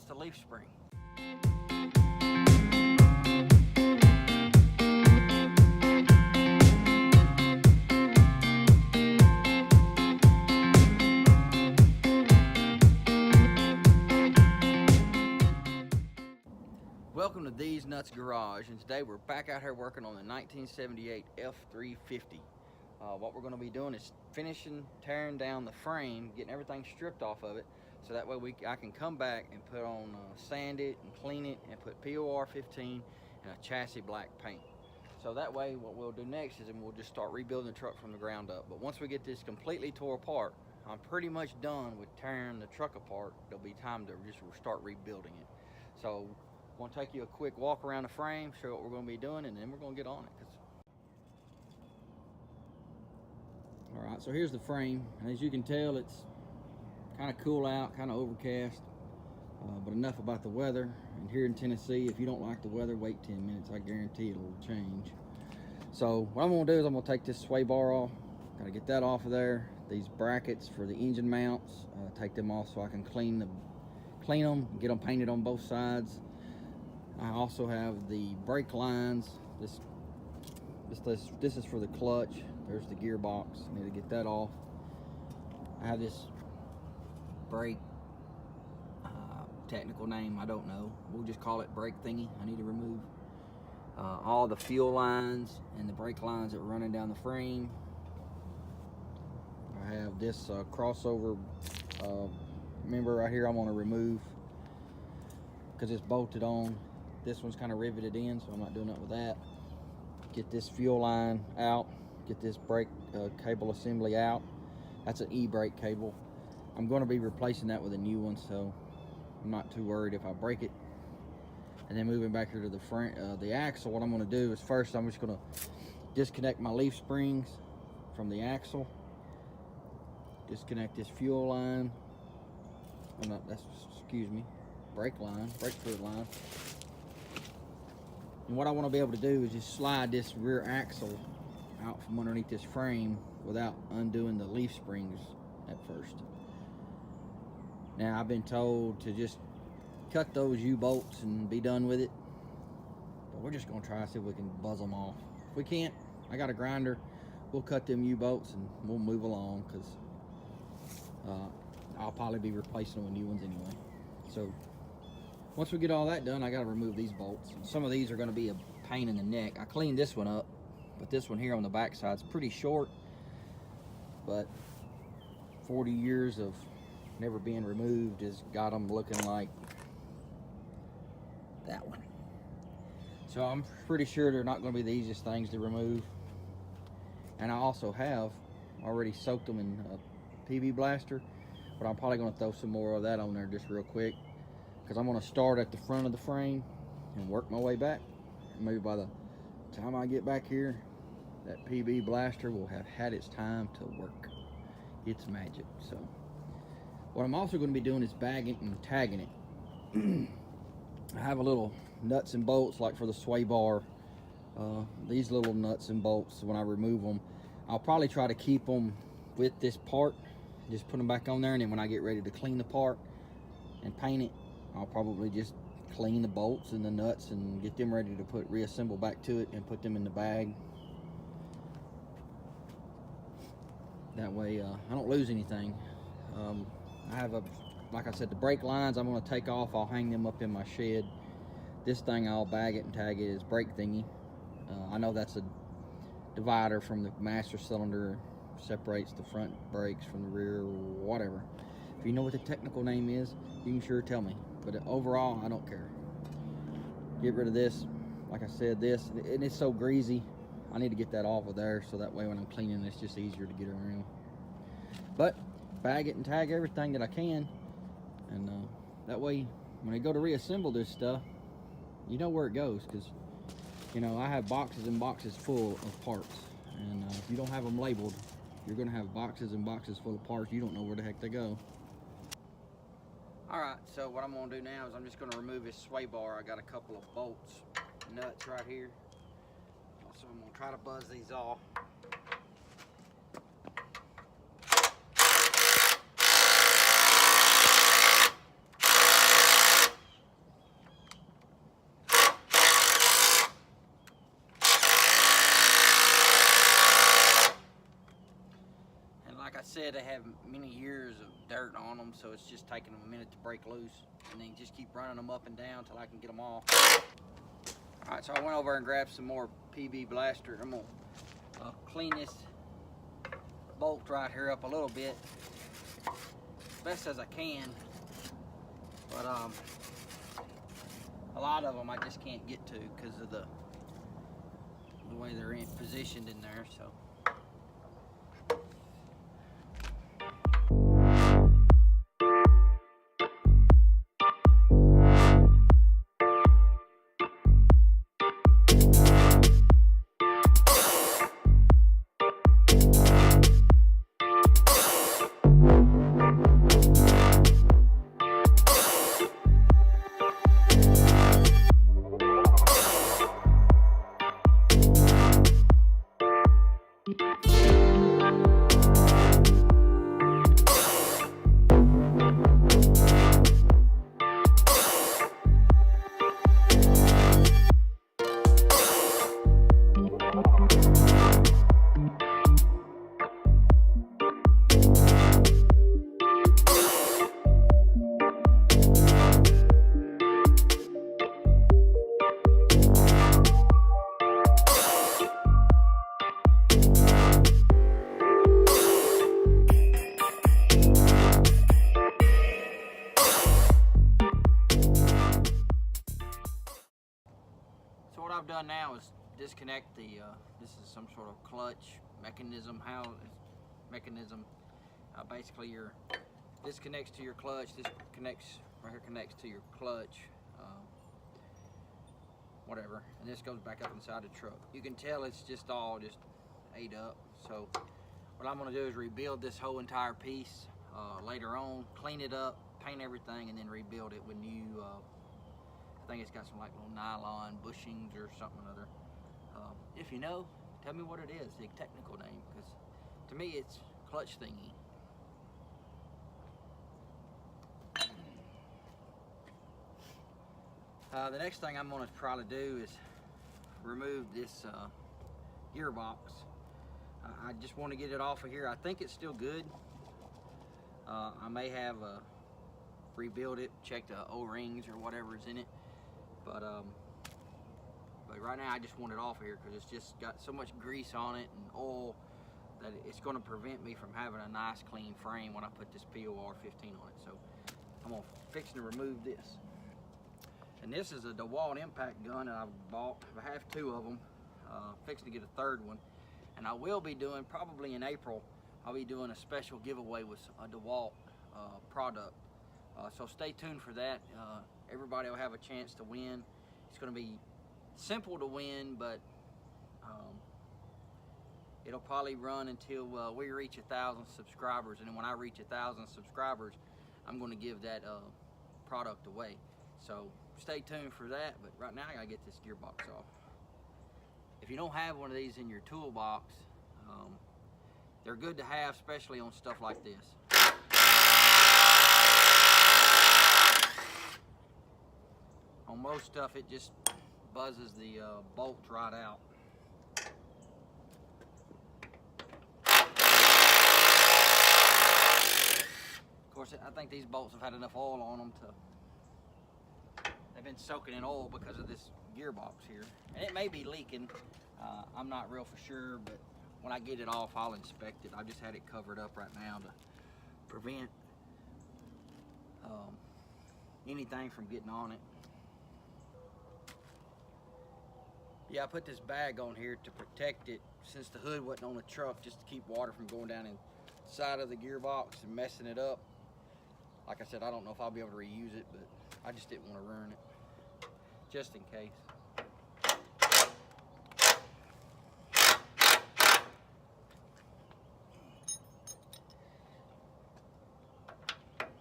the leaf spring. Welcome to Thez Nutz Garage, and today we're back out here working on the 1978 F-350. What we're going to be doing is finishing tearing down the frame, getting everything stripped off of it, so that way I can come back and put on sand it and clean it and put POR 15 and a chassis black paint. So that way what we'll do next is we'll just start rebuilding the truck from the ground up. But once we get this completely tore apart, I'm pretty much done with tearing the truck apart. There'll be time to just start rebuilding it. So I'm going to take you a quick walk around the frame, show what we're going to be doing, and then we're going to get on it. Alright, so here's the frame. As you can tell, it's kind of cool out, kind of overcast, but enough about the weather. And here in Tennessee, if you don't like the weather, wait 10 minutes. I guarantee it'll change. So what I'm going to do is I'm going to take this sway bar off. Got to get that off of there. These brackets for the engine mounts, take them off so I can clean them, get them painted on both sides. I also have the brake lines. This is for the clutch. There's the gearbox. I need to get that off. I have this brake, technical name I don't know. We'll just call it brake thingy. I need to remove all the fuel lines and the brake lines that were running down the frame. I have this crossover member right here I want to remove because it's bolted on. This one's kind of riveted in, so I'm not doing it with that. Get this fuel line out. Get this brake cable assembly out. That's an e-brake cable. I'm going to be replacing that with a new one, so I'm not too worried if I break it. And then moving back here to the front, the axle, what I'm going to do is first I'm just going to disconnect my leaf springs from the axle. Disconnect this fuel line. Oh, no, excuse me, brake fluid line. And what I want to be able to do is just slide this rear axle out from underneath this frame without undoing the leaf springs at first. Now I've been told to just cut those U-bolts and be done with it, but we're just going to try to see if we can buzz them off. If we can't, I got a grinder. We'll cut them U-bolts and we'll move along, because I'll probably be replacing them with new ones anyway. So once we get all that done, I got to remove these bolts. Some of these are going to be a pain in the neck. I cleaned this one up, but this one here on the back side is pretty short, but 40 years of never being removed has got them looking like that one. So I'm pretty sure they're not going to be the easiest things to remove. And I also have already soaked them in a PB blaster, but I'm probably going to throw some more of that on there just real quick, because I'm going to start at the front of the frame and work my way back. And maybe by the time I get back here, that PB blaster will have had its time to work. It's magic. So what I'm also going to be doing is bagging and tagging it. I have a little nuts and bolts like for the sway bar. These little nuts and bolts, when I remove them, I'll probably try to keep them with this part, just put them back on there, and then when I get ready to clean the part and paint it, I'll probably just clean the bolts and the nuts and get them ready to reassemble back to it and put them in the bag. That way I don't lose anything. I have like I said, the brake lines I'm going to take off. I'll hang them up in my shed. This thing I'll bag it and tag it is brake thingy. I know that's a divider from the master cylinder, separates the front brakes from the rear, whatever. If you know what the technical name is, you can sure tell me. But overall, I don't care. Get rid of this. Like I said, this, and it's so greasy. I need to get that off of there, so that way when I'm cleaning, it's just easier to get around. But bag it and tag everything that I can, and that way when I go to reassemble this stuff, you know where it goes, because you know I have boxes and boxes full of parts, and if you don't have them labeled, you're going to have boxes and boxes full of parts. You don't know where the heck they go. Alright, so what I'm going to do now is I'm just going to remove this sway bar. I got a couple of bolts, nuts right here. So I'm going to try to buzz these off. said, they have many years of dirt on them, so it's just taking them a minute to break loose, and then just keep running them up and down till I can get them off. All right, so I went over and grabbed some more PB blaster. I'm gonna clean this bolt right here up a little bit, as best as I can. But a lot of them I just can't get to because of the way they're positioned in there. So. So what I've done now is disconnect the, this is some sort of clutch mechanism, basically your, this connects to your clutch, this connects, right here connects to your clutch, whatever, and this goes back up inside the truck. You can tell it's just all just ate up, so what I'm going to do is rebuild this whole entire piece later on, clean it up, paint everything, and then rebuild it with new, I think it's got some like little nylon bushings or something or other. If you know, tell me what it is, the technical name, because to me it's clutch thingy. The next thing I'm going to try to do is remove this gearbox. I just want to get it off of here. I think it's still good. I may have rebuild it, check the O-rings or whatever is in it, but right now I just want it off of here because it's just got so much grease on it and oil that it's going to prevent me from having a nice clean frame when I put this POR 15 on it. So I'm going to fix to remove this. And this is a DeWalt impact gun that I've bought. I have two of them, fixing to get a third one. And I will be doing, probably in April, I'll be doing a special giveaway with a DeWalt product. So stay tuned for that. Everybody will have a chance to win. It's going to be simple to win, but it'll probably run until we reach 1,000 subscribers. And then when I reach 1,000 subscribers, I'm going to give that product away. So stay tuned for that. But right now I got to get this gearbox off. If you don't have one of these in your toolbox, they're good to have, especially on stuff like this. On most stuff, it just buzzes the bolts right out. Of course, I think these bolts have had enough oil on them to, they've been soaking in oil because of this gearbox here. And it may be leaking, I'm not real for sure, but when I get it off, I'll inspect it. I've just had it covered up right now to prevent anything from getting on it. Yeah, I put this bag on here to protect it since the hood wasn't on the truck, just to keep water from going down inside of the gearbox and messing it up. Like I said, I don't know if I'll be able to reuse it, but I just didn't want to ruin it, just in case.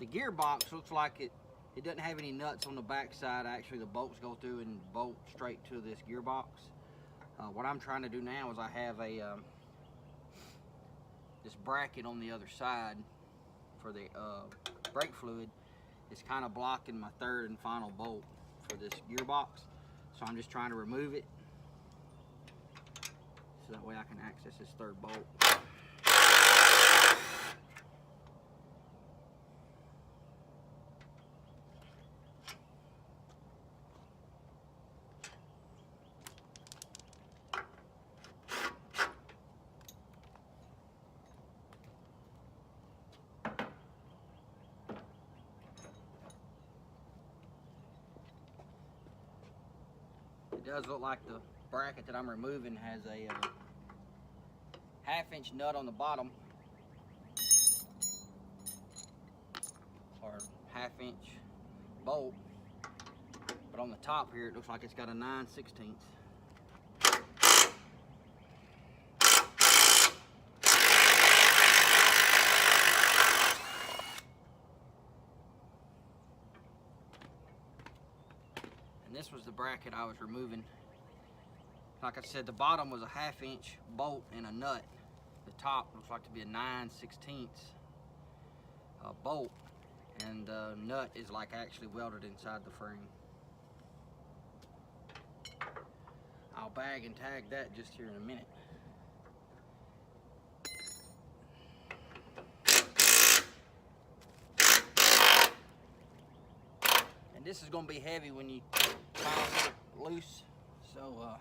The gearbox looks like it doesn't have any nuts on the back side. Actually, the bolts go through and bolt straight to this gearbox. What I'm trying to do now is I have a this bracket on the other side for the brake fluid. It's kind of blocking my third and final bolt for this gearbox. So I'm just trying to remove it so that way I can access this third bolt. does look like the bracket that I'm removing has a 1/2 inch nut on the bottom, or 1/2 inch bolt, but on the top here it looks like it's got a 9/16. And this was the bracket I was removing. Like I said, the bottom was a 1/2 inch bolt and a nut. The top looks like to be a 9/16 bolt, and the nut is like actually welded inside the frame. I'll bag and tag that just here in a minute. And this is going to be heavy when you try to get it loose, so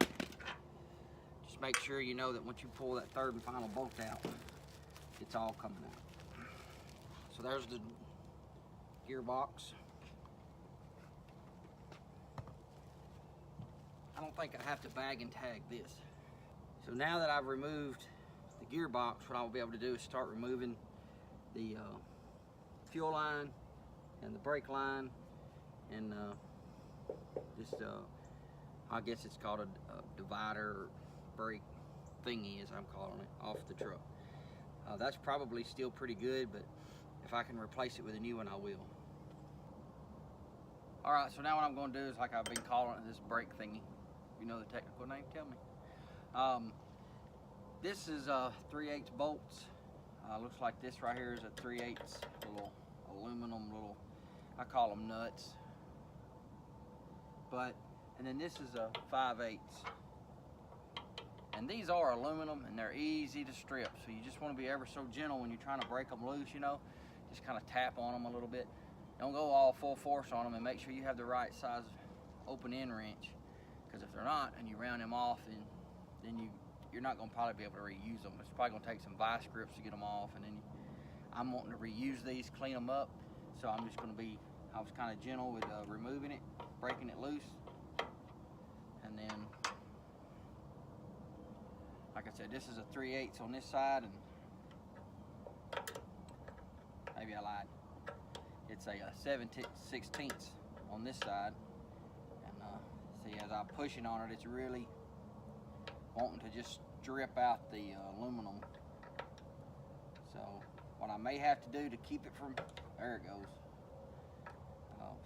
just make sure you know that once you pull that third and final bolt out, it's all coming out. So there's the gearbox. I don't think I have to bag and tag this. So now that I've removed the gearbox, what I'll be able to do is start removing the fuel line and the brake line and this, I guess it's called a divider brake thingy, as I'm calling it, off the truck. That's probably still pretty good, but if I can replace it with a new one, I will. Alright, so now what I'm going to do is, like I've been calling it, this brake thingy. You know the technical name, tell me. This is 3/8 bolts. Looks like this right here is a 3/8 little aluminum little, I call them nuts. And then this is a 5/8. And these are aluminum and they're easy to strip. So you just want to be ever so gentle when you're trying to break them loose, you know. Just kind of tap on them a little bit. Don't go all full force on them, and make sure you have the right size open end wrench. Because if they're not, and you round them off, then you're not going to probably be able to reuse them. It's probably going to take some vice grips to get them off, and then I'm wanting to reuse these, clean them up. So I'm just going to be, I was kind of gentle with removing it, breaking it loose, and then, like I said, this is a 3/8 on this side, and maybe I lied. It's a 7/16 on this side. See, as I'm pushing on it, it's really wanting to just strip out the aluminum. So what I may have to do to keep it from, there it goes.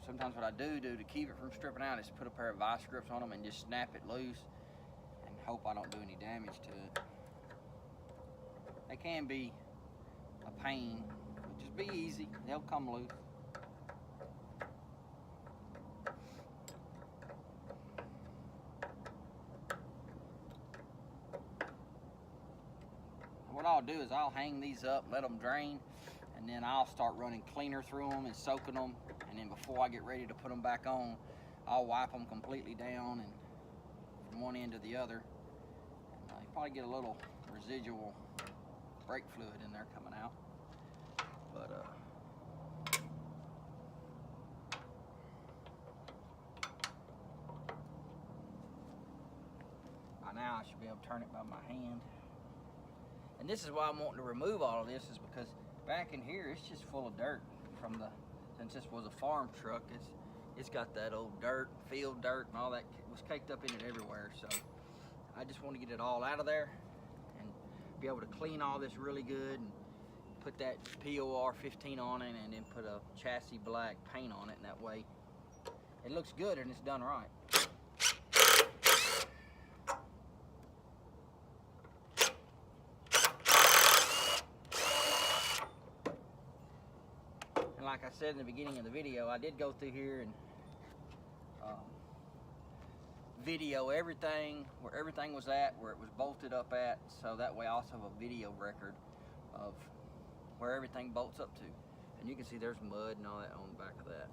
Sometimes what I do to keep it from stripping out is put a pair of vice grips on them and just snap it loose and hope I don't do any damage to it. They can be a pain, but just be easy, they'll come loose. What I'll do is I'll hang these up, let them drain, and then I'll start running cleaner through them and soaking them, and then before I get ready to put them back on, I'll wipe them completely down and from one end to the other. And you probably get a little residual brake fluid in there coming out, but by now I should be able to turn it by my hand. And this is why I'm wanting to remove all of this, is because back in here it's just full of dirt from the, since this was a farm truck, it's got that old dirt, field dirt and all that was caked up in it everywhere. So I just want to get it all out of there and be able to clean all this really good and put that POR 15 on it, and then put a chassis black paint on it, and that way it looks good and it's done right. And like I said in the beginning of the video, I did go through here and video everything, where everything was at, where it was bolted up at, so that way I also have a video record of where everything bolts up to. And you can see there's mud and all that on the back of that,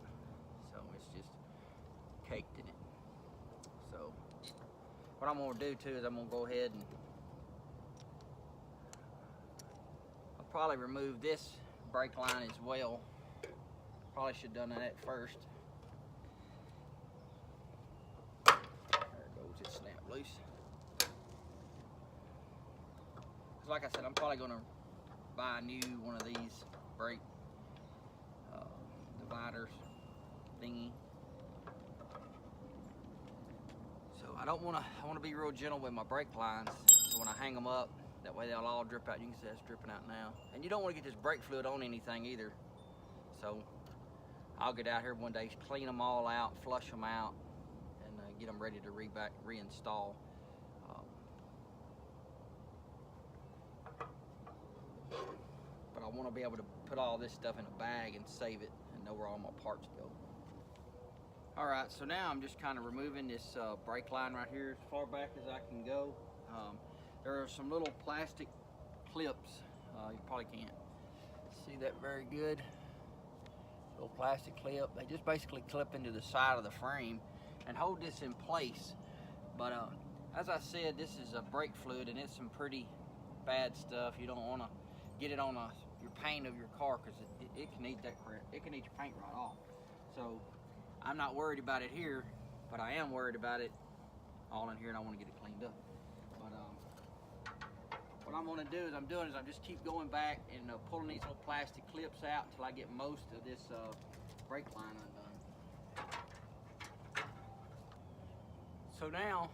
so it's just caked in it. So what I'm going to do too is I'm going to go ahead and I'll probably remove this brake line as well. Probably should have done that first. There goes loose. Cause like I said, I'm probably gonna buy a new one of these brake dividers thingy. So I want to be real gentle with my brake lines. So when I hang them up, that way they'll all drip out. You can see that's dripping out now. And you don't want to get this brake fluid on anything either. So I'll get out here one day, clean them all out, flush them out, and get them ready to reinstall. But I want to be able to put all this stuff in a bag and save it and know where all my parts go. Alright, so now I'm just kind of removing this brake line right here as far back as I can go. There are some little plastic clips. You probably can't see that very good. Little plastic clip. They just basically clip into the side of the frame and hold this in place. But as I said, this is a brake fluid and it's some pretty bad stuff. You don't want to get it on your paint of your car because it can eat it can eat your paint right off. So I'm not worried about it here, but I am worried about it all in here, and I want to get it cleaned up. But what I'm going to do is I'm just keep going back and pulling these little plastic clips out until I get most of this brake line undone. So now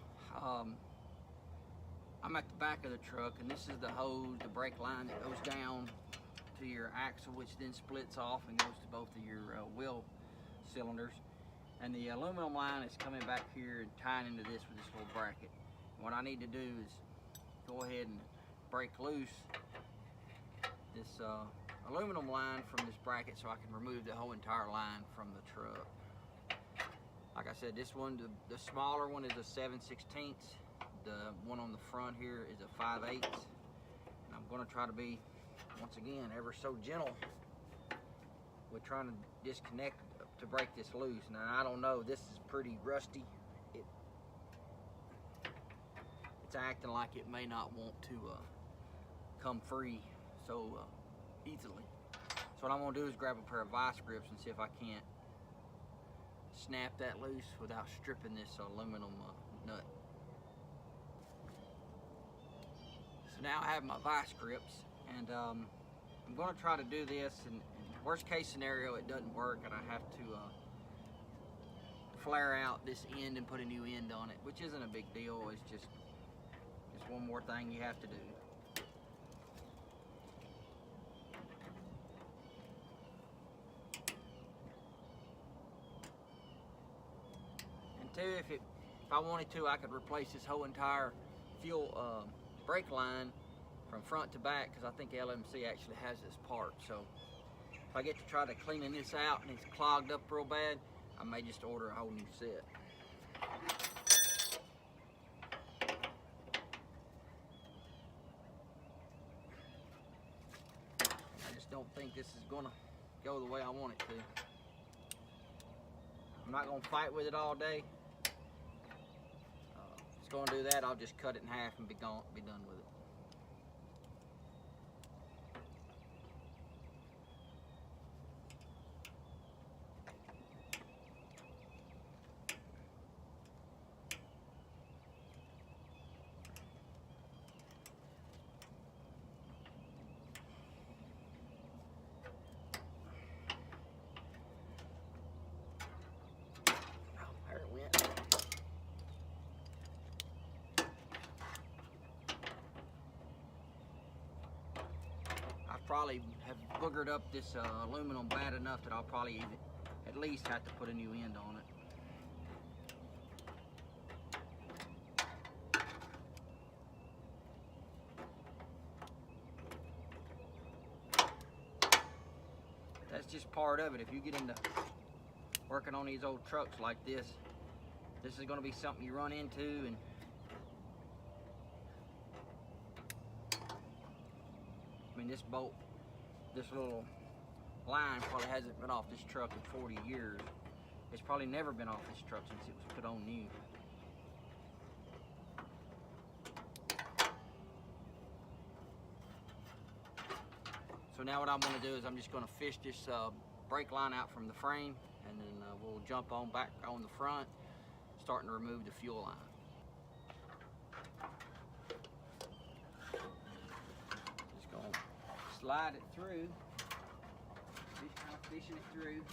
I'm at the back of the truck, and this is the hose, the brake line that goes down to your axle, which then splits off and goes to both of your wheel cylinders. And the aluminum line is coming back here and tying into this with this little bracket. What I need to do is go ahead and break loose this aluminum line from this bracket so I can remove the whole entire line from the truck. Like I said, this one, the smaller one is a 7/16. The one on the front here is a 5/8. And I'm going to try to be, once again, ever so gentle with trying to disconnect to break this loose. Now I don't know, this is pretty rusty. It's acting like it may not want to come free so easily. So what I'm going to do is grab a pair of vice grips and see if I can't snap that loose without stripping this aluminum nut. So now I have my vice grips, and I'm going to try to do this, and worst case scenario it doesn't work and I have to flare out this end and put a new end on it, which isn't a big deal. It's just one more thing you have to do. And two, if I wanted to, I could replace this whole entire fuel brake line from front to back, because I think LMC actually has this part. So if I get to try to cleaning this out and it's clogged up real bad, I may just order a whole new set. I just don't think this is gonna go the way I want it to. I'm not gonna fight with it all day. If it's gonna do that, I'll just cut it in half and be done with it. Probably have boogered up this aluminum bad enough that I'll probably at least have to put a new end on it. That's just part of it. If you get into working on these old trucks like this is going to be something you run into, and I mean, this bolt, this little line probably hasn't been off this truck in 40 years. It's probably never been off this truck since it was put on new. So now what I'm going to do is I'm just going to fish this brake line out from the frame, and then we'll jump on back on the front, starting to remove the fuel line. slide it through, just kind of fishing it through.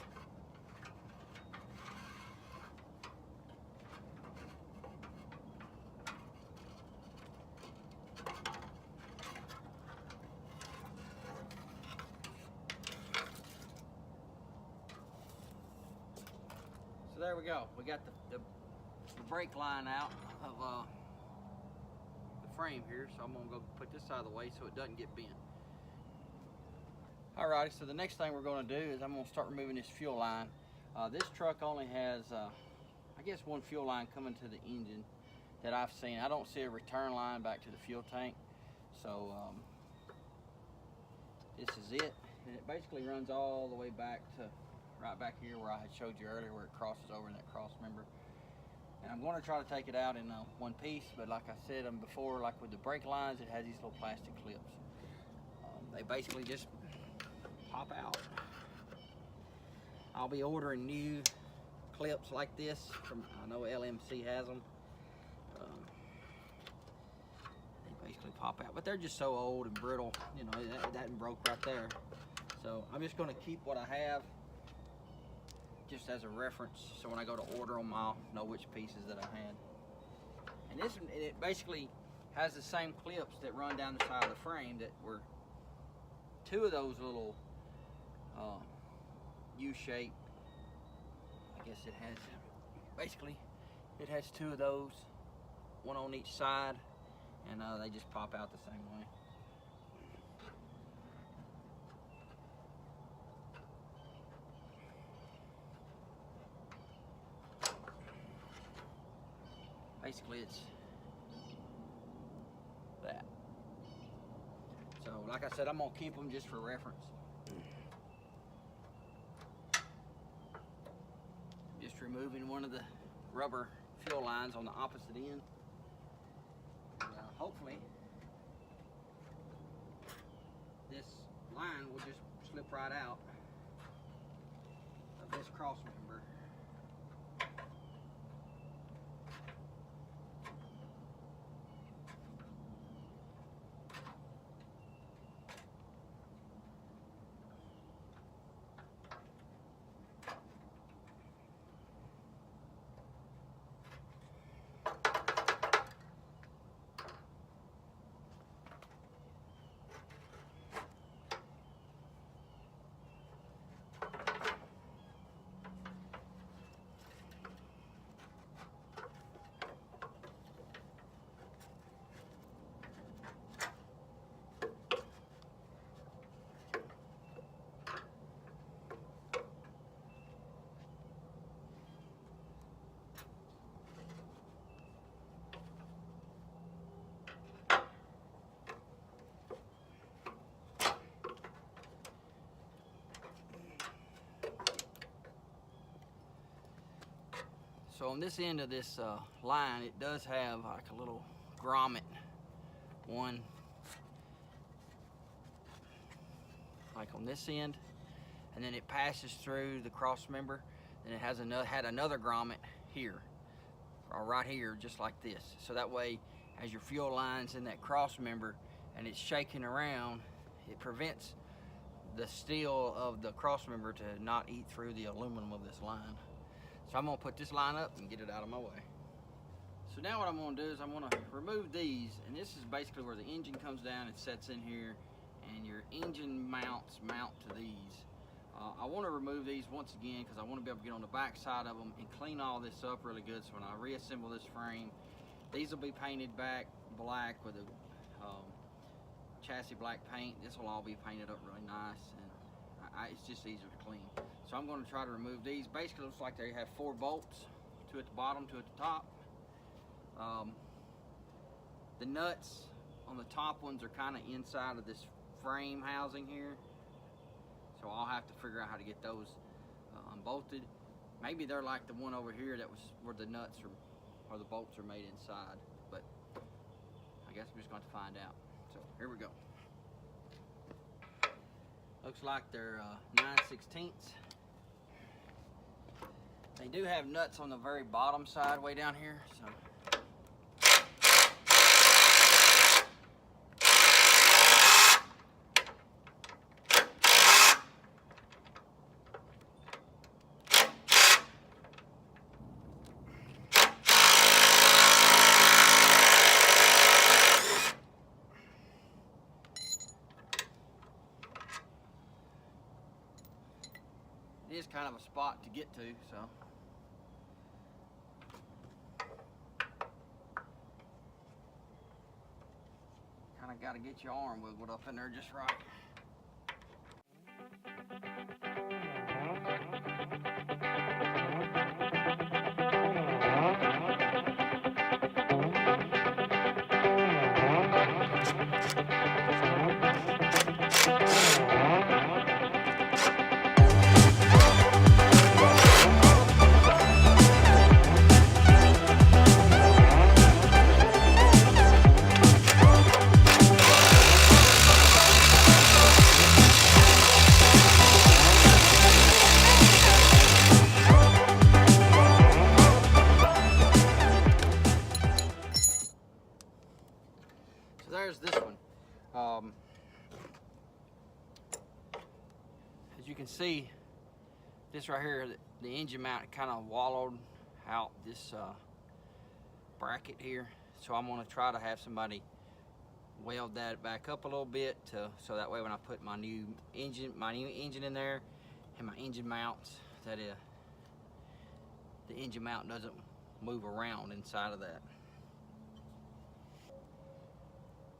So there we go. We got the brake line out of the frame here, so I'm gonna go put this out of the way so it doesn't get bent. Alrighty, so the next thing we're gonna do is I'm gonna start removing this fuel line. This truck only has, I guess, one fuel line coming to the engine that I've seen. I don't see a return line back to the fuel tank, so this is it. And it basically runs all the way back to right back here where I had showed you earlier, where it crosses over in that cross member. And I'm going to try to take it out in one piece, but like I said before, like with the brake lines, it has these little plastic clips. They basically just pop out. I'll be ordering new clips like this from, I know LMC has them. They basically pop out, but they're just so old and brittle, you know, that broke right there. So I'm just going to keep what I have just as a reference, so when I go to order them, I'll know which pieces that I had. And this one, it basically has the same clips that run down the side of the frame that were two of those little U-shape. I guess it has, basically, it has two of those, one on each side, and they just pop out the same way. Basically, it's that. So, like I said, I'm gonna keep them just for reference. Just removing one of the rubber fuel lines on the opposite end. Hopefully, this line will just slip right out of this cross member. So on this end of this line, it does have like a little grommet one, like on this end, and then it passes through the cross member, and it has another grommet here, or right here, just like this. So that way, as your fuel line's in that cross member and it's shaking around, it prevents the steel of the cross member to not eat through the aluminum of this line. So I'm gonna put this line up and get it out of my way. So now what I'm gonna do is I'm gonna remove these, and this is basically where the engine comes down and sets in here, and your engine mounts mount to these. I wanna remove these once again because I wanna be able to get on the back side of them and clean all this up really good, so when I reassemble this frame, these will be painted back black with a chassis black paint. This will all be painted up really nice, and it's just easier to clean. So I'm going to try to remove these. Basically, it looks like they have 4 bolts, 2 at the bottom, 2 at the top. The nuts on the top ones are kind of inside of this frame housing here, so I'll have to figure out how to get those unbolted. Maybe they're like the one over here that was where the nuts or the bolts are made inside, but I guess we're just going to find out. So here we go. Looks like they're 9/16. They do have nuts on the very bottom side way down here, so It is kind of a spot to get to, so. Kind of got to get your arm wiggled up in there just right. There's this one. As you can see, this right here, the engine mount kind of wallowed out this bracket here. So I'm going to try to have somebody weld that back up a little bit so that way when I put my new engine in there and my engine mounts, that the engine mount doesn't move around inside of that.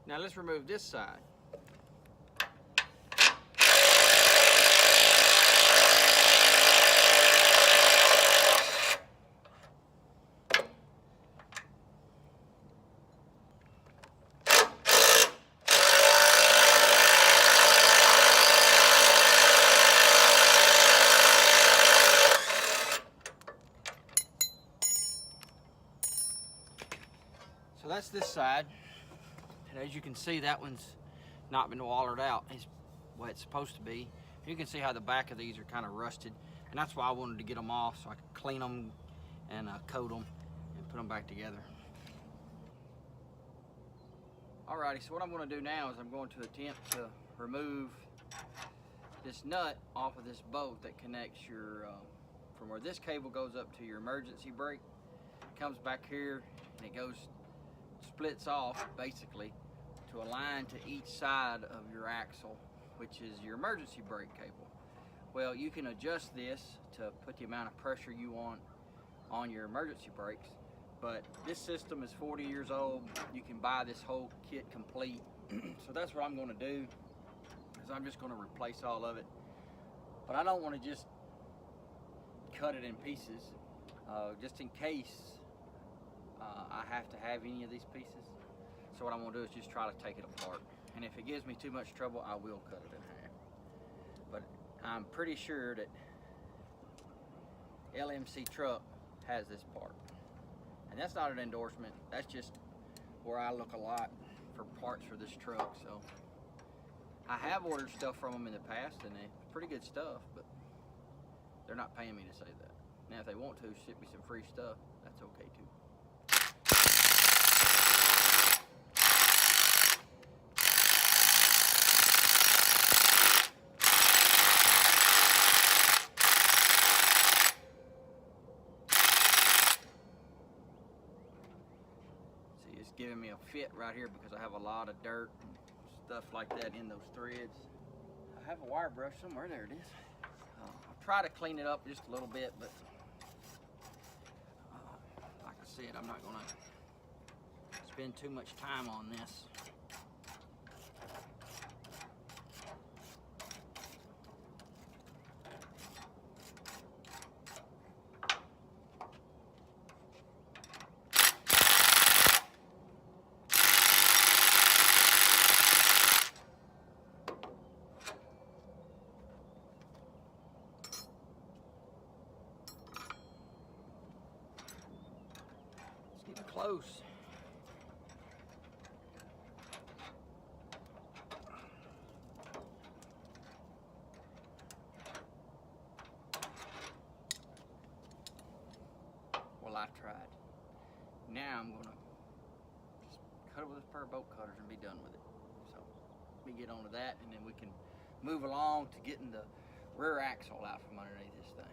Now let's remove this side. So that's this side. And as you can see, that one's not been wallered out. It's what it's supposed to be. You can see how the back of these are kind of rusted, and that's why I wanted to get them off so I could clean them and coat them and put them back together. Alrighty, so what I'm going to do now is I'm going to attempt to remove this nut off of this bolt that connects your from where this cable goes up to your emergency brake. It comes back here and it goes, splits off basically to align to each side of your axle, which is your emergency brake cable. Well, you can adjust this to put the amount of pressure you want on your emergency brakes, but this system is 40 years old. You can buy this whole kit complete. So that's what I'm going to do, is I'm just going to replace all of it. But I don't want to just cut it in pieces, just in case I have to have any of these pieces. So what I'm going to do is just try to take it apart. And if it gives me too much trouble, I will cut it in half. But I'm pretty sure that LMC Truck has this part. And that's not an endorsement. That's just where I look a lot for parts for this truck. So I have ordered stuff from them in the past, and it's pretty good stuff, but they're not paying me to say that. Now, if they want to ship me some free stuff, that's okay too. Giving me a fit right here because I have a lot of dirt and stuff like that in those threads. I have a wire brush somewhere. There it is. I'll try to clean it up just a little bit, but like I said, I'm not going to spend too much time on this. Close. Well, I tried. Now I'm gonna just cut it with a pair of bolt cutters and be done with it. So let me get onto that, and then we can move along to getting the rear axle out from underneath this thing.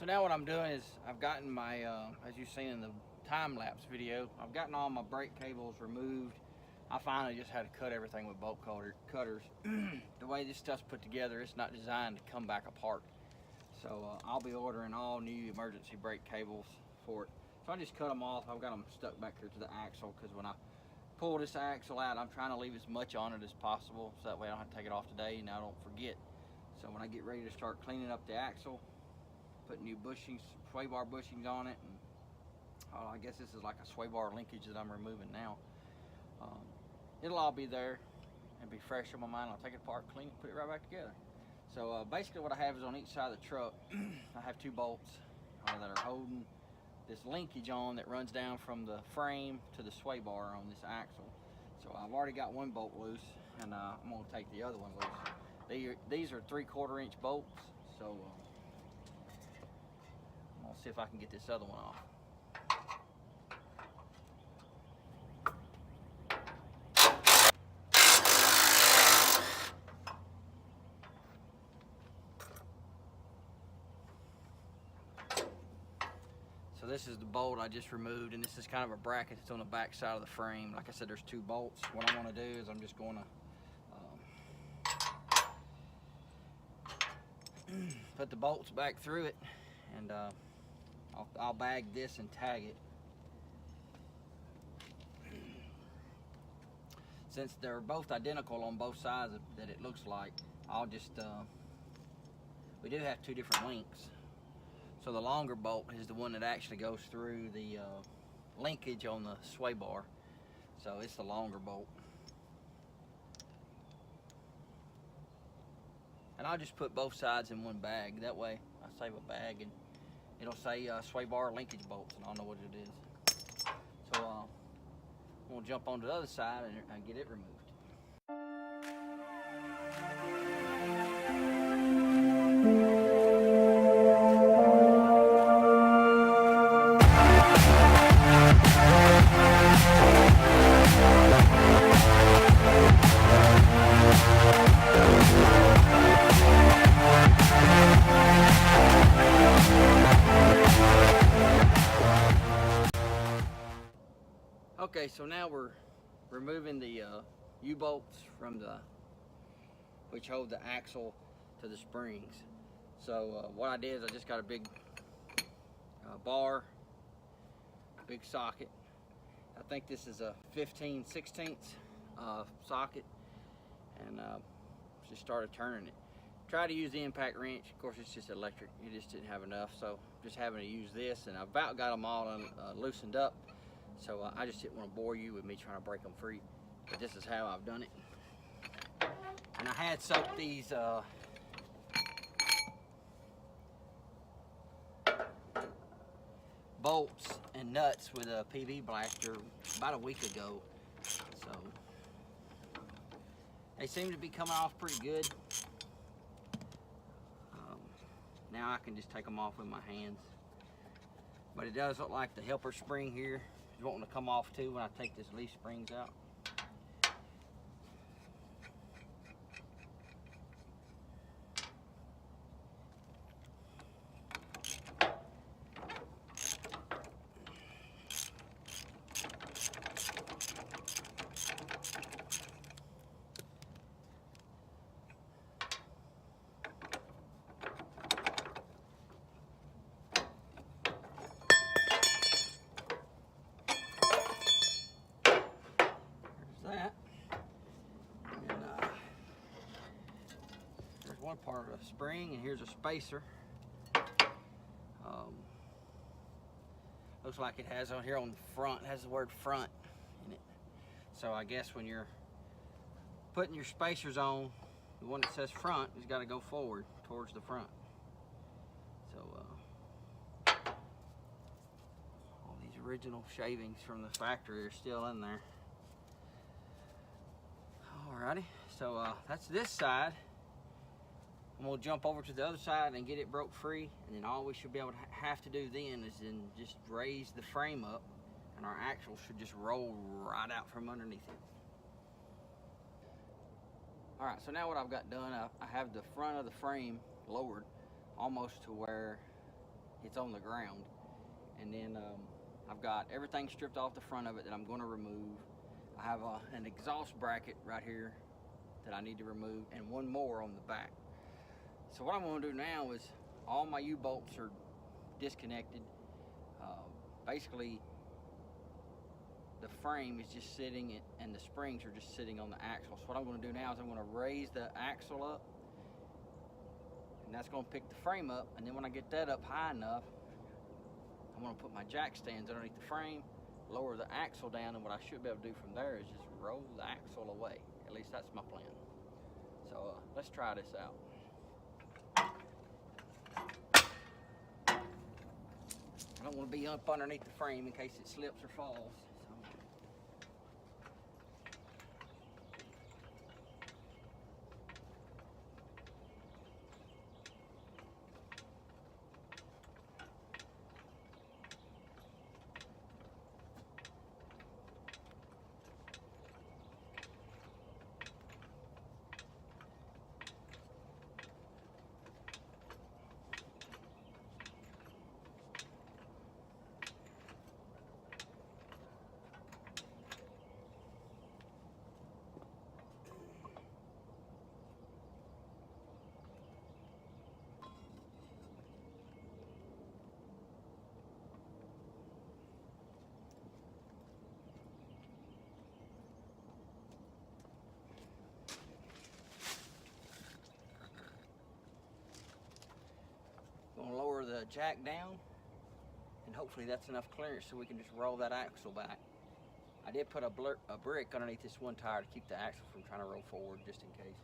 So now what I'm doing is I've gotten my, as you've seen in the time-lapse video, I've gotten all my brake cables removed. I finally just had to cut everything with bolt cutters. The way this stuff's put together, it's not designed to come back apart. So I'll be ordering all new emergency brake cables for it. So I just cut them off. I've got them stuck back here to the axle because when I pull this axle out, I'm trying to leave as much on it as possible so that way I don't have to take it off today and I don't forget. So when I get ready to start cleaning up the axle, putting new bushings, sway bar bushings on it, and I guess this is like a sway bar linkage that I'm removing now. It'll all be there and be fresh on my mind. I'll take it apart, clean it, put it right back together. So basically what I have is on each side of the truck, I have two bolts that are holding this linkage on that runs down from the frame to the sway bar on this axle. So I've already got one bolt loose, and I'm going to take the other one loose. These are 3/4 inch bolts, so I'm going to see if I can get this other one off. So this is the bolt I just removed, and this is kind of a bracket that's on the back side of the frame. Like I said, there's two bolts. What I'm going to do is I'm just going to put the bolts back through it, and I'll bag this and tag it. Since they're both identical on both sides that it looks like, I'll just, we do have two different lengths. So the longer bolt is the one that actually goes through the linkage on the sway bar. So it's the longer bolt. And I'll just put both sides in one bag. That way I save a bag and it'll say sway bar linkage bolts and I'll know what it is. So I'm gonna jump onto the other side and get it removed. Okay, so now we're removing the U-bolts from which hold the axle to the springs. So what I did is I just got a big bar, big socket. I think this is a 15/16 socket, and just started turning it. Try to use the impact wrench. Of course, it's just electric. You just didn't have enough, so just having to use this, and I about got them all loosened up. So I just didn't want to bore you with me trying to break them free, but this is how I've done it. And I had soaked these bolts and nuts with a PV blaster about a week ago. So they seem to be coming off pretty good. Now I can just take them off with my hands. But it does look like the helper spring here is wanting to come off too when I take this leaf springs out. One part of a spring, and here's a spacer. Looks like it has on here on the front, it has the word front in it. So I guess when you're putting your spacers on, the one that says front has got to go forward towards the front. So all these original shavings from the factory are still in there. Alrighty, so that's this side. And we'll jump over to the other side and get it broke free, and then all we should be able to have to do then is then just raise the frame up, and our axle should just roll right out from underneath it. All right, so now what I've got done, I have the front of the frame lowered almost to where it's on the ground. And then I've got everything stripped off the front of it that I'm going to remove. I have an exhaust bracket right here that I need to remove, and one more on the back. So what I'm going to do now is, all my U-bolts are disconnected. Basically, the frame is just sitting and the springs are just sitting on the axle. So what I'm going to do now is I'm going to raise the axle up, and that's going to pick the frame up. And then when I get that up high enough, I'm going to put my jack stands underneath the frame, lower the axle down, and what I should be able to do from there is just roll the axle away. At least that's my plan. So let's try this out. I don't want to be up underneath the frame in case it slips or falls. Gonna lower the jack down, and hopefully that's enough clearance so we can just roll that axle back. I did put a brick underneath this one tire to keep the axle from trying to roll forward, just in case.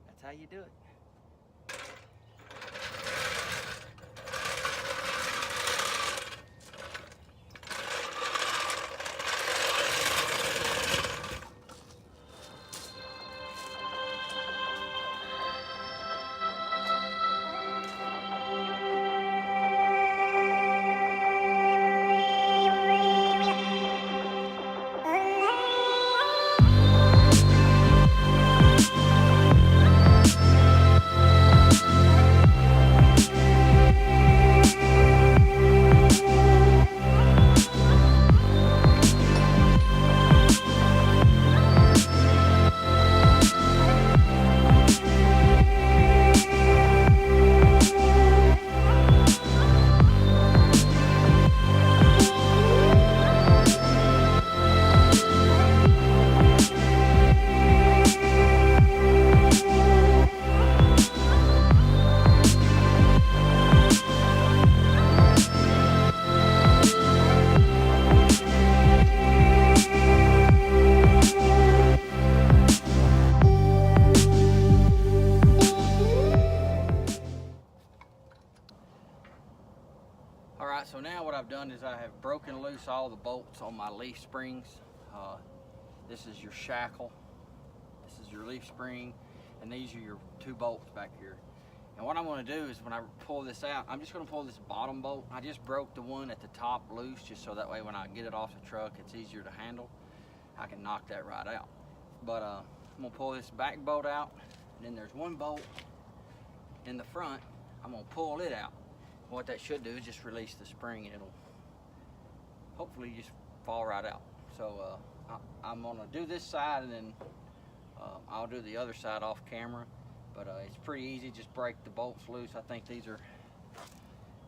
That's how you do it. Alright, so now what I've done is I have broken loose all the bolts on my leaf springs. This is your shackle, this is your leaf spring, and these are your two bolts back here. And what I'm going to do is when I pull this out, I'm just going to pull this bottom bolt. I just broke the one at the top loose just so that way when I get it off the truck it's easier to handle. I can knock that right out. But I'm going to pull this back bolt out, and then there's one bolt in the front. I'm going to pull it out. What that should do is just release the spring, and it'll hopefully just fall right out. So I'm going to do this side, and then I'll do the other side off camera. But it's pretty easy, just break the bolts loose. I think these are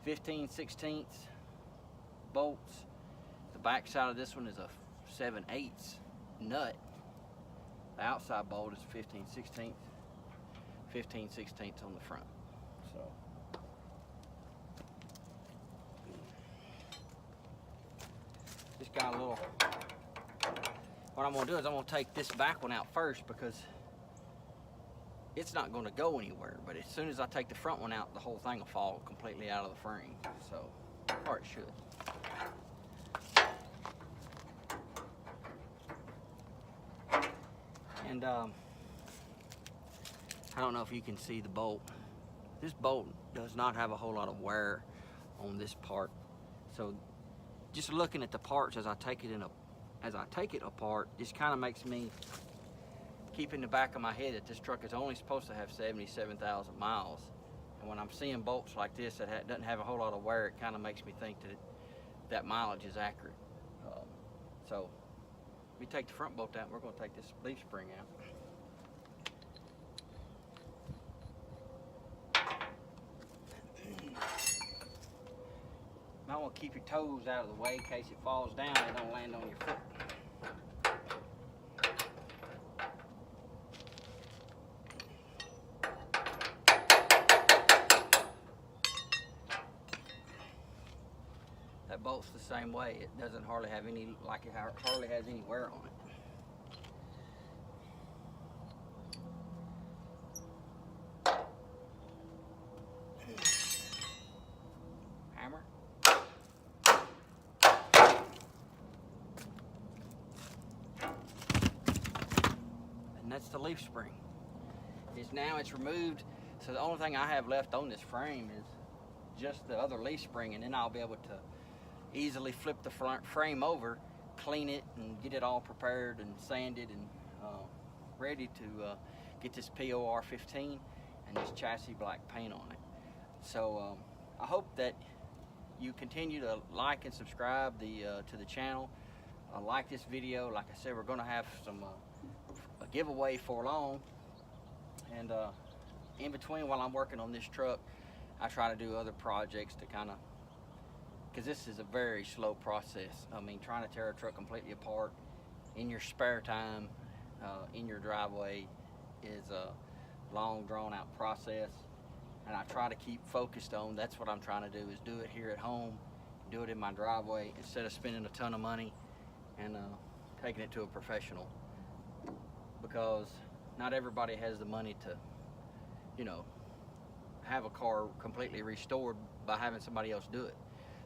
15/16 bolts. The back side of this one is a 7/8 nut. The outside bolt is 15/16, 15/16 on the front. So just got a little, what I'm going to do is I'm going to take this back one out first because it's not going to go anywhere. But as soon as I take the front one out, the whole thing will fall completely out of the frame. So, or it should. And I don't know if you can see the bolt this bolt does not have a whole lot of wear on this part. So just looking at the parts as I take it apart, just kind of makes me keep in the back of my head that this truck is only supposed to have 77,000 miles. And when I'm seeing bolts like this that doesn't have a whole lot of wear, it kind of makes me think that mileage is accurate. So we take the front bolt out, and we're going to take this leaf spring out. You might want to keep your toes out of the way in case it falls down and don't land on your foot. That bolt's the same way. It doesn't hardly have any, like it hardly has any wear on it. Hammer. And that's the leaf spring. Now it's removed, so the only thing I have left on this frame is just the other leaf spring, and then I'll be able to easily flip the frame over, clean it, and get it all prepared and sanded and ready to get this POR 15 and this chassis black paint on it. So I hope that you continue to like and subscribe to the channel. Like this video. Like I said, we're going to have a giveaway for long, and in between while I'm working on this truck, I try to do other projects to kind of, because this is a very slow process. I mean, trying to tear a truck completely apart in your spare time, in your driveway, is a long, drawn-out process. And I try to keep focused on, that's what I'm trying to do, is do it here at home, do it in my driveway, instead of spending a ton of money and taking it to a professional. Because not everybody has the money to, you know, have a car completely restored by having somebody else do it.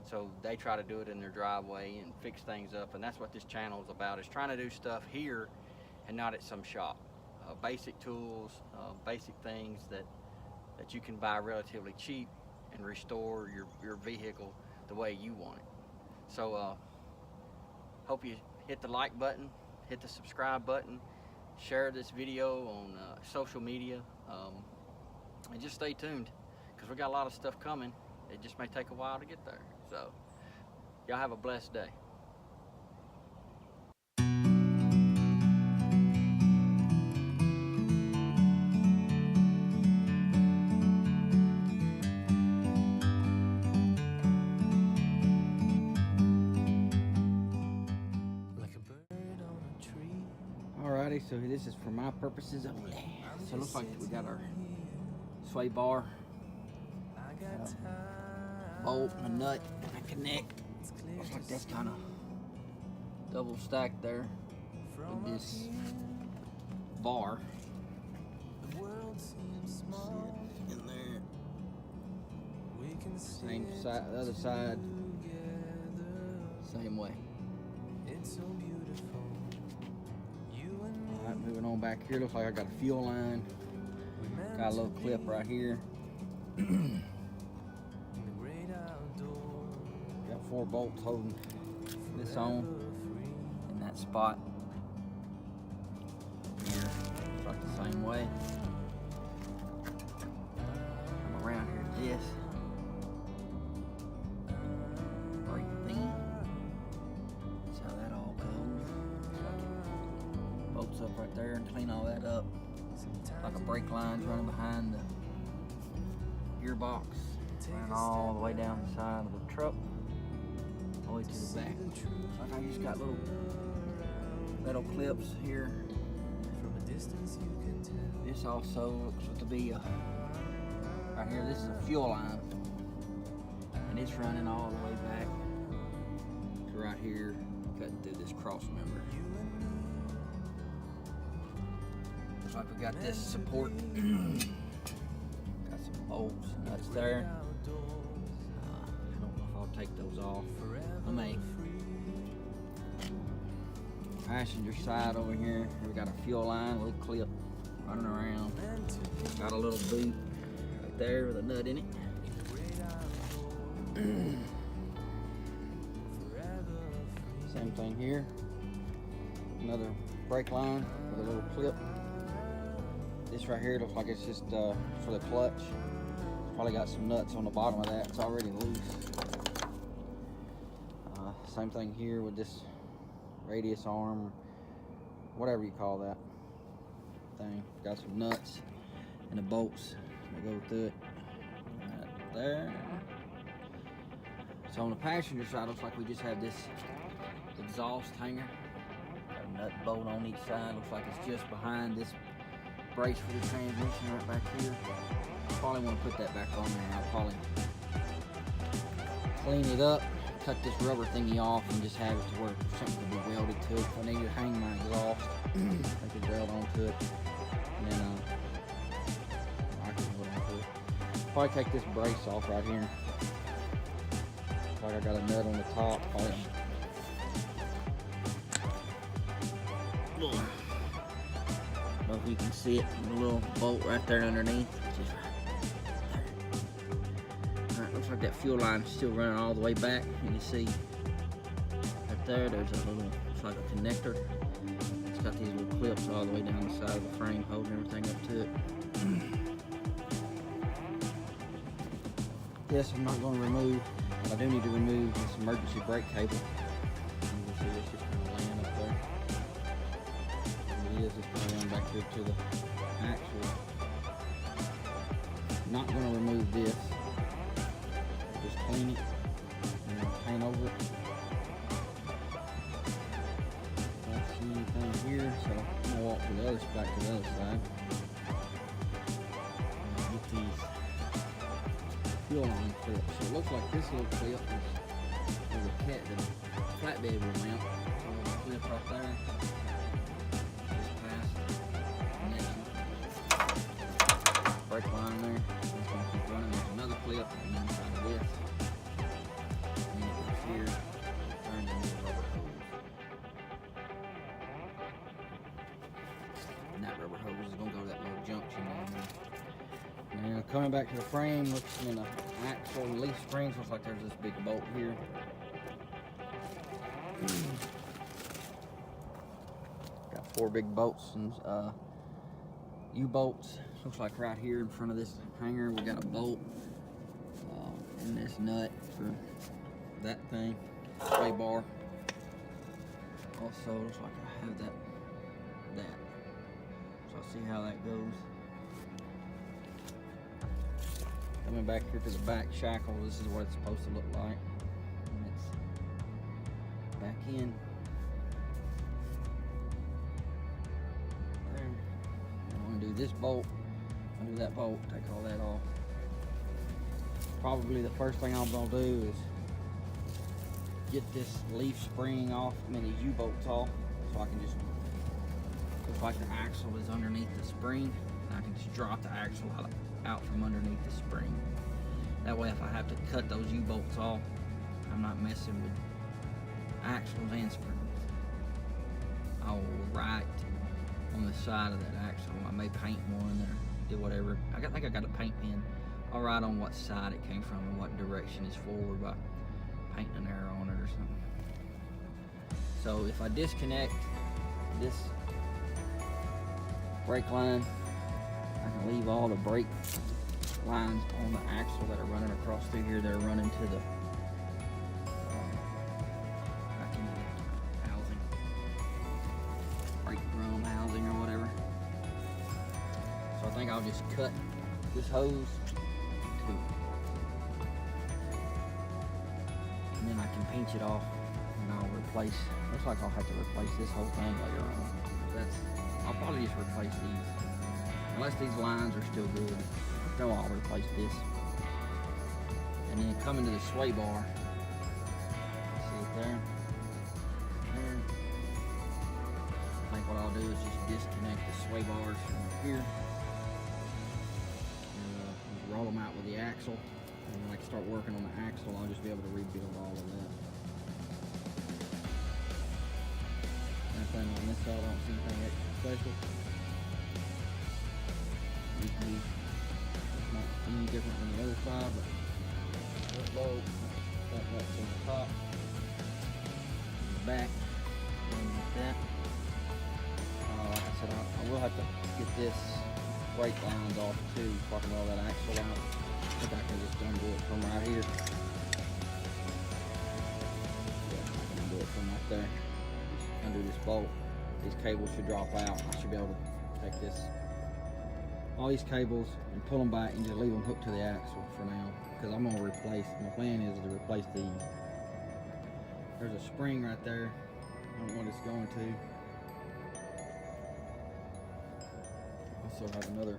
So they try to do it in their driveway and fix things up, and that's what this channel is about, is trying to do stuff here and not at some shop. Basic tools, basic things that you can buy relatively cheap and restore your vehicle the way you want it. So hope you hit the like button, hit the subscribe button, share this video on social media, and just stay tuned, because we got a lot of stuff coming. It just may take a while to get there. So y'all have a blessed day. Alrighty, so this is for my purposes only. So it looks like we got our sway bar, bolt and a nut and a connect. Looks like that's kind of double stacked there with this bar. In there. Same side, the other side, same way. Alright, moving on back here. Looks like I got a fuel line. Got a little clip right here. Got 4 bolts holding this on in that spot. Here, looks like the same way. Come around here to this. Brake thin. That's how that all goes. Bolts up right there and clean all that up. Like a brake line's running behind the gearbox, running all the way down the side of the truck, all the way to the back. So I just got little metal clips here. This also looks to be right here. This is a fuel line, and it's running all the way back to right here, cutting through this cross member. Looks like we got this support. Got some bolts, nuts there. I don't know if I'll take those off. I may. Passenger side over here, we got a fuel line, a little clip running around. Got a little boot there with a nut in it. Same thing here. Another brake line with a little clip. This right here looks like it's just for the clutch. It's probably got some nuts on the bottom of that. It's already loose. Same thing here with this radius arm, whatever you call that thing. Got some nuts and the bolts that go through it. Right there. So on the passenger side, looks like we just have this exhaust hanger. Got a nut bolt on each side. Looks like it's just behind this brace for the transmission right back here. Probably want to put that back on there. I'll probably clean it up, cut this rubber thingy off, and just have it to where something can be welded to it. If I need to hang my exhaust, I could weld onto it, and then I can weld onto it. Probably take this brace off right here. Looks like I got a nut on the top. Probably. I don't know if you can see it, the little bolt right there underneath. Just right there. Alright, looks like that fuel line's still running all the way back. You can see right there, there's a little, it's like a connector. It's got these little clips all the way down the side of the frame holding everything up to it. This I'm not going to remove, but I do need to remove this emergency brake cable. You can see it's just kind of laying up there. It's going to run back here to the axle. Not going to remove this. Just clean it and paint over it. Don't see anything here, so I'm going to walk to the other back to the other side. And get these fuel line clips. So it looks like this little clip is where the flatbed will mount. So a clip right there. Brake line there. It's going to keep running. There's another clip on the inside of this. And then it goes here. It turns into a rubber hose. And that rubber hose is going to go to that little junction down there. Now coming back to the frame, looks in the axle leaf springs. Looks like there's this big bolt here. Got 4 big bolts and U-bolts. Looks like right here in front of this hanger we got a bolt and this nut for that thing, sway bar. Also looks like I have that. So I'll see how that goes. Coming back here to the back shackle, this is what it's supposed to look like. And it's back in. There. I'm gonna do this bolt. Do that bolt, take all that off. Probably the first thing I'm gonna do is get this leaf spring off, these U-bolts off, so I can just, looks like the axle is underneath the spring, and I can just drop the axle out from underneath the spring. That way if I have to cut those U-bolts off, I'm not messing with axles and springs. I'll write on the side of that axle. I may paint one or do whatever. I think I got a paint pen. I'll write on what side it came from and what direction it's forward by painting an arrow on it or something. So if I disconnect this brake line, I can leave all the brake lines on the axle that are running across through here. They're running to the back into the housing, brake drum housing or whatever. So I think I'll just cut this hose too, and then I can pinch it off, and I'll replace. Looks like I'll have to replace this whole thing later on. I'll probably just replace these, unless these lines are still good. No, I'll replace this, and then coming to the sway bar. See it there? There. I think what I'll do is just disconnect the sway bars from here. Roll them out with the axle, and when I start working on the axle, I'll just be able to rebuild all of that. Anything on this side, I don't see anything extra special. It's not any different than the other side, but this bolt, that nuts on the top, the back, and like that. Like I said, I will have to get this brake lines off too, fucking all that axle out. I think I can just undo it from right here. Yeah, I can undo it from right there. Just undo this bolt. These cables should drop out. I should be able to take this, all these cables, and pull them back and just leave them hooked to the axle for now. Because I'm gonna replace, my plan is to replace these. There's a spring right there. I don't know what it's going to. Also have another,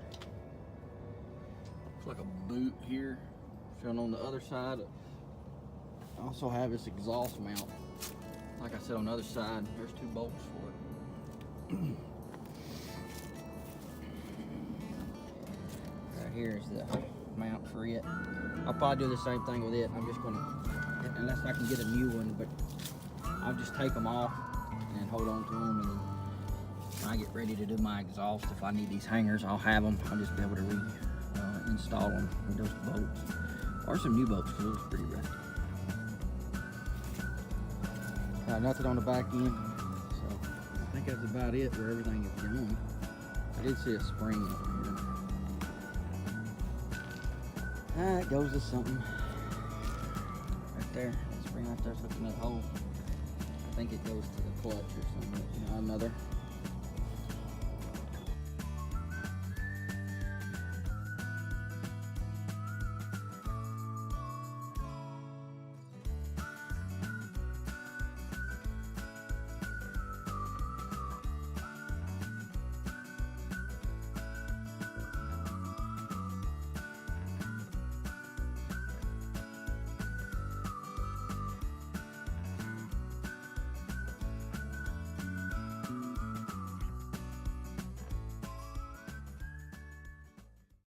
looks like a boot here, shown on the other side. I also have this exhaust mount. Like I said, on the other side, there's 2 bolts for it. Right here is the mount for it. I'll probably do the same thing with it. I'm just gonna, unless I can get a new one, but I'll just take them off and hold on to them, and then when I get ready to do my exhaust, if I need these hangers, I'll have them. I'll just be able to install them with those bolts, or some new bolts, because it was pretty rusty. Nothing on the back end, so I think that's about it where everything is going. I did see a spring up here. It goes to something right there. That spring right there's looking at that hole. I think it goes to the clutch or something. Another.